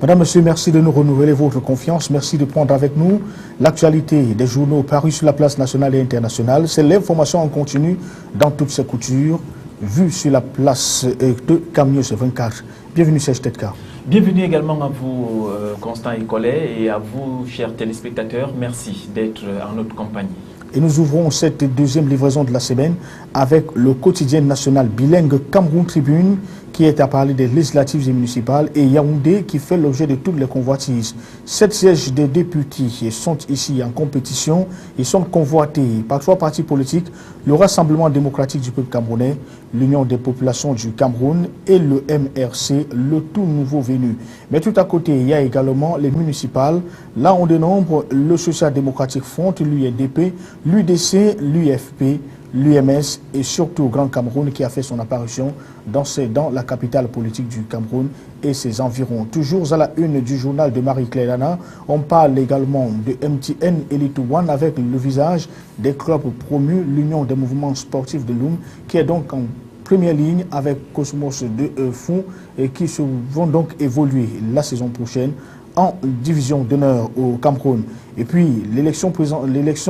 Madame, Monsieur, merci de nous renouveler votre confiance. Merci de prendre avec nous l'actualité des journaux parus sur la place nationale et internationale. C'est l'information en continu dans toutes ses coutures, vue sur la place de Camille 24. Bienvenue, Serge Tetka. Bienvenue également à vous, Constant Ecollet, et à vous, chers téléspectateurs. Merci d'être en notre compagnie. Et nous ouvrons cette deuxième livraison de la semaine avec le quotidien national bilingue Cameroun Tribune qui est à parler des législatives et municipales et Yaoundé qui fait l'objet de toutes les convoitises. 7 sièges de députés sont ici en compétition et sont convoités par 3 partis politiques, le Rassemblement démocratique du peuple camerounais, l'Union des populations du Cameroun et le MRC, le tout nouveau venu. Mais tout à côté, il y a également les municipales. Là, on dénombre le Social-démocratique Front, l'UNDP, l'UDC, l'UFP, l'UMS et surtout Grand Cameroun qui a fait son apparition dans la capitale politique du Cameroun et ses environs. Toujours à la une du journal de Marie-Claire Lana, on parle également de MTN Elite One avec le visage des clubs promus, l'Union des mouvements sportifs de l'UM qui est donc en première ligne avec Cosmos de Fou et qui vont donc évoluer la saison prochaine en division d'honneur au Cameroun. Et puis, l'élection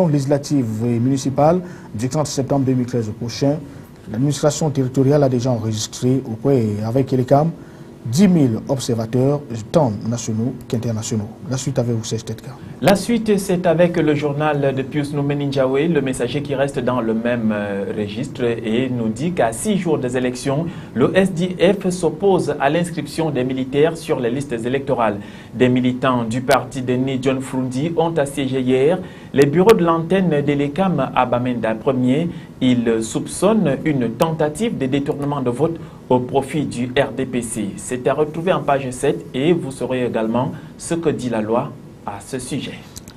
législative et municipale du 30 septembre 2013 prochain, l'administration territoriale a déjà enregistré avec Elecam 10 000 observateurs, tant nationaux qu'internationaux. La suite avec vous, Serge Tetka. La suite, c'est avec le journal de Pius Noumeninjawe, le messager qui reste dans le même registre et nous dit qu'à 6 jours des élections, le SDF s'oppose à l'inscription des militaires sur les listes électorales. Des militants du parti de Ni John Frundi ont assiégé hier les bureaux de l'antenne d'Elecam à Bamenda 1er. Ils soupçonnent une tentative de détournement de vote au profit du RDPC. C'est à retrouver en page 7 et vous saurez également ce que dit la loi à ce sujet.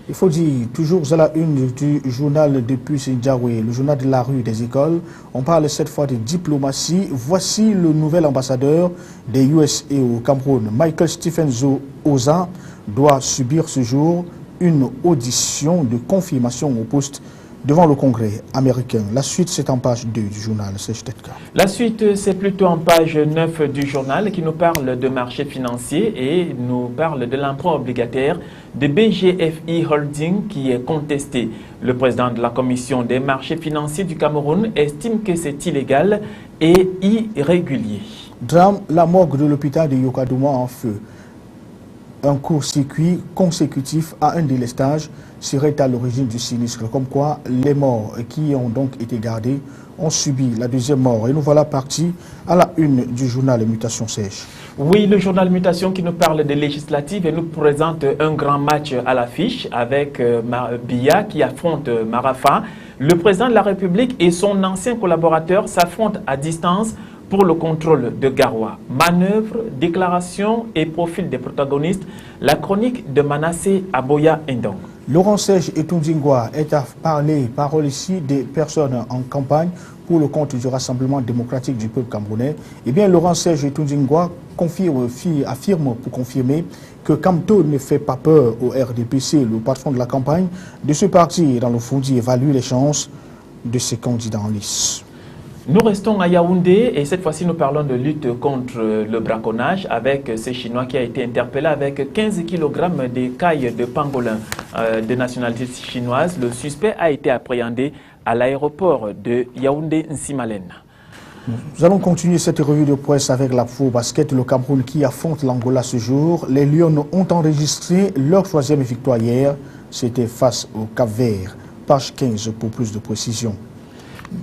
Il faut dire, toujours à la une du journal de Pius Ndjawe, le journal de la rue des écoles, on parle cette fois de diplomatie. Voici le nouvel ambassadeur des USA au Cameroun. Michael Stephens Oza doit subir ce jour une audition de confirmation au poste devant le Congrès américain. La suite, c'est en page 2 du journal. La suite, c'est plutôt en page 9 du journal qui nous parle de marché financier et nous parle de l'emprunt obligataire de BGFI Holding qui est contesté. Le président de la commission des marchés financiers du Cameroun estime que c'est illégal et irrégulier. Drame, la morgue de l'hôpital de Yokadouma en feu. Un court-circuit consécutif à un délestage serait à l'origine du sinistre. Comme quoi, les morts qui ont donc été gardés ont subi la deuxième mort. Et nous voilà partis à la une du journal Mutation Sèche. Oui, le journal Mutation qui nous parle des législatives et nous présente un grand match à l'affiche avec Biya qui affronte Marafa. Le président de la République et son ancien collaborateur s'affrontent à distance pour le contrôle de Garoua. Manœuvre, déclaration et profil des protagonistes, la chronique de Manassé Aboya Ndong. Laurent Serge Etundingwa est à parole ici des personnes en campagne pour le compte du Rassemblement démocratique du peuple camerounais. Eh bien, Laurent Serge Etundingwa affirme pour confirmer que Camto ne fait pas peur au RDPC, le patron de la campagne de ce parti dans le Fondi évalue les chances de ses candidats en lice. Nous restons à Yaoundé et cette fois-ci nous parlons de lutte contre le braconnage avec ces Chinois qui a été interpellé avec 15 kg d'écailles de pangolin de nationalité chinoise. Le suspect a été appréhendé à l'aéroport de Yaoundé-Nsimalen. Nous allons continuer cette revue de presse avec la Fo Basket, le Cameroun qui affronte l'Angola ce jour. Les Lions ont enregistré leur 3e victoire hier. C'était face au Cap-Vert. Page 15 pour plus de précision.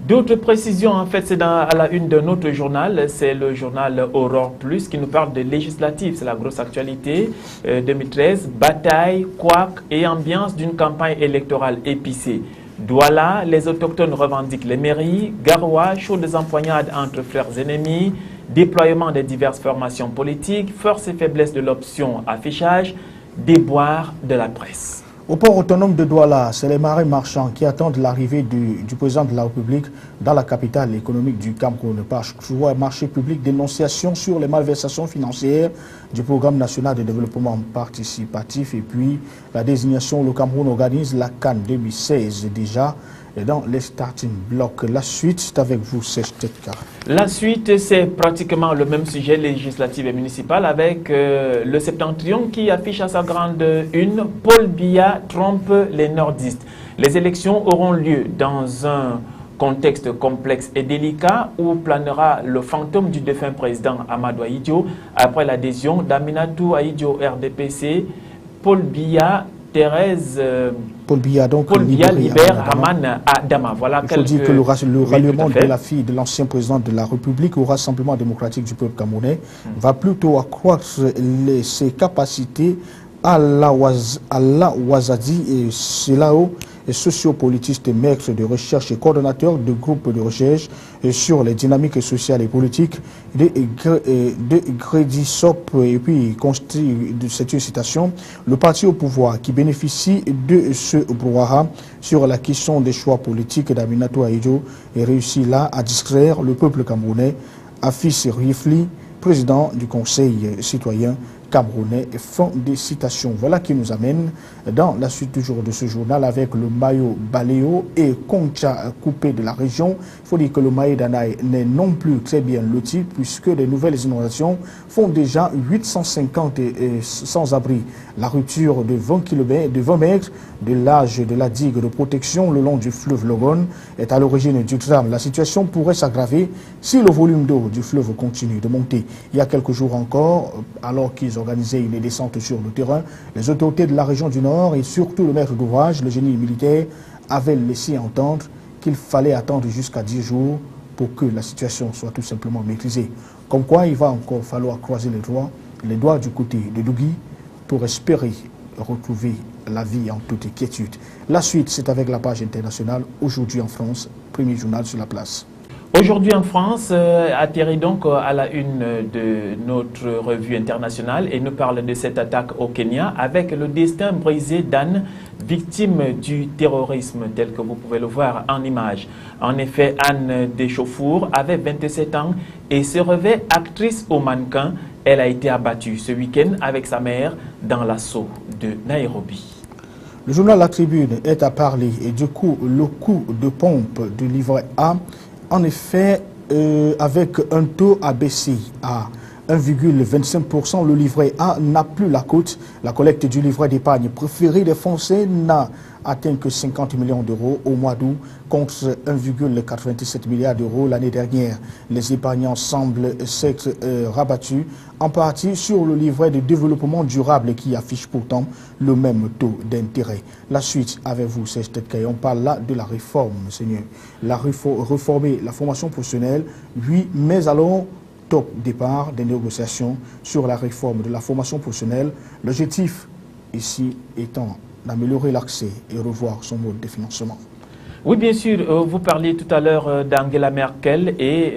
D'autres précisions, en fait, c'est à la une de notre journal, c'est le journal Aurore Plus qui nous parle de législative, c'est la grosse actualité 2013, bataille, couac et ambiance d'une campagne électorale épicée. Douala, les autochtones revendiquent les mairies, Garoua, chaud des empoignades entre frères ennemis, déploiement des diverses formations politiques, force et faiblesse de l'option affichage, déboire de la presse. Au port autonome de Douala, c'est les marins marchands qui attendent l'arrivée du président de la République dans la capitale économique du Cameroun. Page 3, marché public, dénonciation sur les malversations financières du programme national de développement participatif et puis la désignation, le Cameroun organise la CAN 2016 déjà. dans les starting blocks. La suite, c'est avec vous, Serge Tetka. La suite, c'est pratiquement le même sujet législatif et municipal avec le Septentrion qui affiche à sa grande une « Paul Biya trompe les nordistes ». Les élections auront lieu dans un contexte complexe et délicat où planera le fantôme du défunt président Amadou Ahidjo après l'adhésion d'Aminatou Ahidjo RDPC, Paul Biya, Thérèse... Paul Biya, donc, libère Haman Adama. Voilà. Il faut dire que le ralliement de la fille de l'ancien président de la République au Rassemblement démocratique du peuple camerounais va plutôt accroître ses capacités à la Ouazadi et Selao, sociopolitiste, maître de recherche et coordonnateur de groupes de recherche sur les dynamiques sociales et politiques de Gredisop. Et puis, c'est une citation, le parti au pouvoir qui bénéficie de ce brouhaha sur la question des choix politiques d'Aminatou Ahidjo et réussit là à distraire le peuple camerounais. Afis Rifli, président du Conseil citoyen camerounais. Fin des citations. Voilà qui nous amène dans la suite du jour de ce journal avec le maillot Baléo et Concha coupé de la région. Il faut dire que le maillot d'Anaï n'est non plus très bien loti puisque les nouvelles inondations font déjà 850 sans-abri. La rupture de 20 mètres de l'âge de la digue de protection le long du fleuve Logone est à l'origine du drame. La situation pourrait s'aggraver si le volume d'eau du fleuve continue de monter. Il y a quelques jours encore, alors qu'ils organisaient une descente sur le terrain, les autorités de la région du Nord et surtout le maître d'ouvrage, le génie militaire, avaient laissé entendre qu'il fallait attendre jusqu'à 10 jours pour que la situation soit tout simplement maîtrisée. Comme quoi, il va encore falloir croiser les doigts du côté de Dougui pour espérer retrouver la vie en toute quiétude. La suite, c'est avec la page internationale, aujourd'hui en France, premier journal sur la place. Aujourd'hui en France, atterrit donc à la une de notre revue internationale et nous parle de cette attaque au Kenya avec le destin brisé d'Anne, victime du terrorisme tel que vous pouvez le voir en image. En effet, Anne Deschauffour avait 27 ans et se revêt actrice au mannequin. Elle a été abattue ce week-end avec sa mère dans l'assaut de Nairobi. Le journal La Tribune est à parler et du coup, le coup de pompe du livret A, en effet, avec un taux abaissé à 1,25%, le livret A n'a plus la cote. La collecte du livret d'épargne préféré des Français n'a atteint que 50 millions d'euros au mois d'août contre 1,97 milliard d'euros l'année dernière. Les épargnants semblent s'être rabattus en partie sur le livret de développement durable qui affiche pourtant le même taux d'intérêt. La suite avec vous, c'est on parle là de la réforme, Seigneur. Réformer la formation professionnelle, oui, mais alors top départ des négociations sur la réforme de la formation professionnelle. L'objectif ici étant d'améliorer l'accès et revoir son mode de financement. Oui, bien sûr, vous parliez tout à l'heure d'Angela Merkel et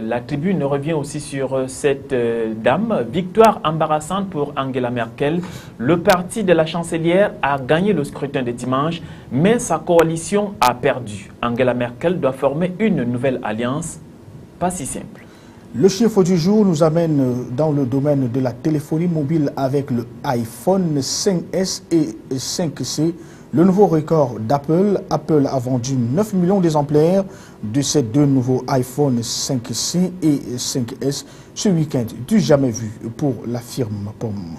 la Tribune revient aussi sur cette dame. Victoire embarrassante pour Angela Merkel. Le parti de la chancelière a gagné le scrutin de dimanche, mais sa coalition a perdu. Angela Merkel doit former une nouvelle alliance, pas si simple. Le chiffre du jour nous amène dans le domaine de la téléphonie mobile avec le iPhone 5S et 5C. Le nouveau record d'Apple. Apple a vendu 9 millions d'exemplaires de ces deux nouveaux iPhone 5C et 5S ce week-end. Du jamais vu pour la firme Pomme.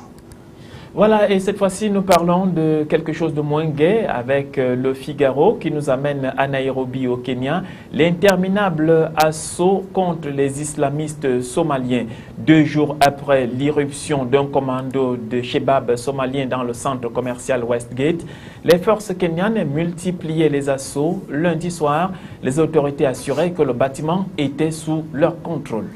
Voilà, et cette fois-ci, nous parlons de quelque chose de moins gai avec le Figaro qui nous amène à Nairobi au Kenya. L'interminable assaut contre les islamistes somaliens. 2 jours après l'irruption d'un commando de Shebab somalien dans le centre commercial Westgate, les forces kenyanes multipliaient les assauts. Lundi soir, les autorités assuraient que le bâtiment était sous leur contrôle.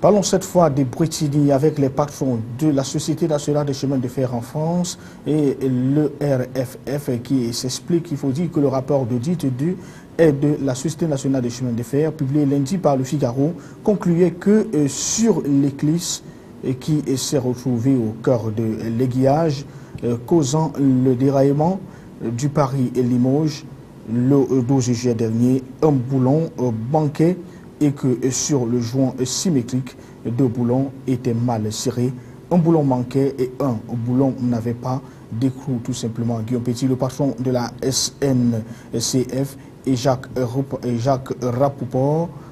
Parlons cette fois des Brittini avec les patrons de la Société nationale des chemins de fer en France et le RFF qui s'explique. Il faut dire que le rapport d'audit de la Société nationale des chemins de fer, publié lundi par le Figaro, concluait que sur l'éclisse qui s'est retrouvée au cœur de l'aiguillage, causant le déraillement du Paris-Limoges le 12 juillet dernier, un boulon manquait et que sur le joint symétrique, 2 boulons étaient mal serrés. Un boulon manquait et un boulon n'avait pas d'écrou tout simplement. Guillaume Petit, le patron de la SNCF, et Jacques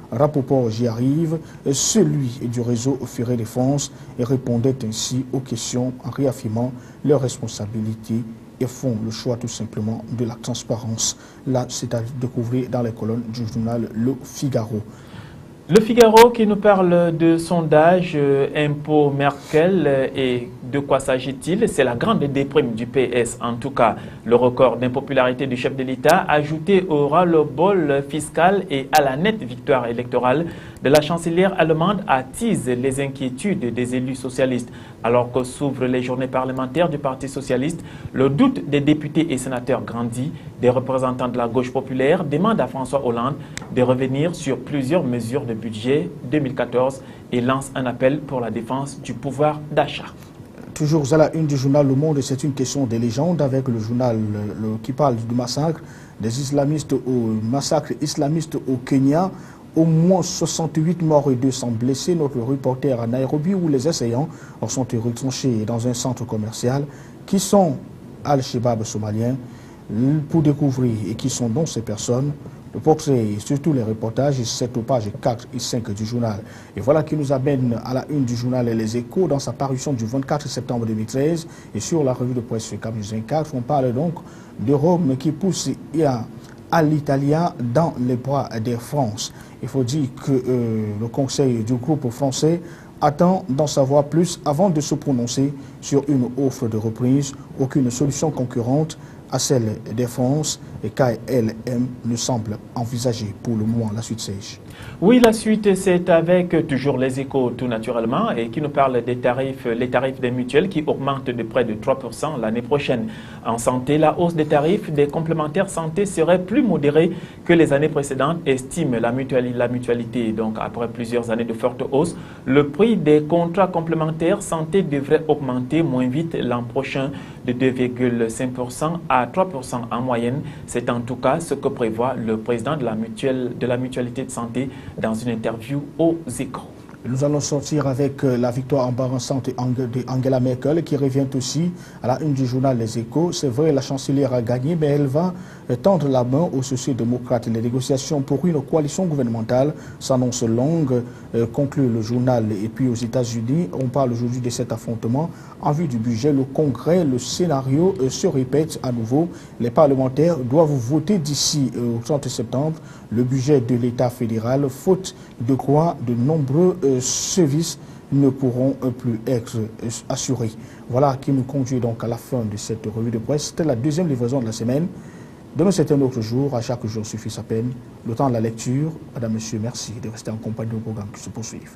Rapoport, j'y arrive, celui du réseau Ferré Défense, et répondait ainsi aux questions en réaffirmant leurs responsabilités et font le choix tout simplement de la transparence. Là, c'est à découvrir dans les colonnes du journal Le Figaro. Le Figaro qui nous parle de sondage impôt Merkel et de quoi s'agit-il? C'est la grande déprime du PS en tout cas. Le record d'impopularité du chef de l'État ajouté au ras-le-bol fiscal et à la nette victoire électorale de la chancelière allemande attise les inquiétudes des élus socialistes. Alors que s'ouvrent les journées parlementaires du Parti socialiste, le doute des députés et sénateurs grandit. Des représentants de la gauche populaire demandent à François Hollande de revenir sur plusieurs mesures de budget 2014 et lance un appel pour la défense du pouvoir d'achat. Toujours à la une du journal Le Monde, c'est une question des légendes avec le journal qui parle du massacre des islamistes massacre islamiste au Kenya. Au moins 68 morts et 200 blessés. Notre reporter à Nairobi où les assaillants sont retranchés dans un centre commercial qui sont Al-Shabaab somaliens pour découvrir et qui sont donc ces personnes. Le portrait et surtout les reportages, c'est aux pages 4 et 5 du journal. Et voilà qui nous amène à la une du journal Les Échos dans sa parution du 24 septembre 2013. Et sur la revue de presse Camus 24, on parle donc de Rome qui pousse à l'Italien dans les bras d'Air France. Il faut dire que le conseil du groupe français attend d'en savoir plus avant de se prononcer sur une offre de reprise. Aucune solution concurrente à celle d'Air France et KLM ne semble envisager pour le moment. La suite sèche. Oui, la suite, c'est avec toujours les Échos tout naturellement et qui nous parle des tarifs, les tarifs des mutuelles qui augmentent de près de 3% l'année prochaine. En santé, la hausse des tarifs des complémentaires santé serait plus modérée que les années précédentes, estime la mutualité. Donc, après plusieurs années de forte hausse, le prix des contrats complémentaires santé devrait augmenter moins vite l'an prochain de 2,5% à 3% en moyenne. C'est en tout cas ce que prévoit le président de la mutualité de santé dans une interview aux Échos. Nous allons sortir avec la victoire embarrassante d'Angela Merkel qui revient aussi à la une du journal Les Échos. C'est vrai, la chancelière a gagné, mais elle va tendre la main aux sociaux-démocrates. Les négociations pour une coalition gouvernementale s'annoncent longues, conclut le journal. Et puis aux États-Unis, on parle aujourd'hui de cet affrontement en vue du budget. Le Congrès, le scénario se répète à nouveau. Les parlementaires doivent voter d'ici au 30 septembre le budget de l'État fédéral, faute de quoi de nombreux services ne pourront plus être assurés. Voilà qui nous conduit donc à la fin de cette revue de presse. C'était la deuxième livraison de la semaine. Demain, c'est un autre jour. À chaque jour suffit sa peine. Le temps de la lecture. Madame, Monsieur, merci de rester en compagnie du programme qui se poursuivent.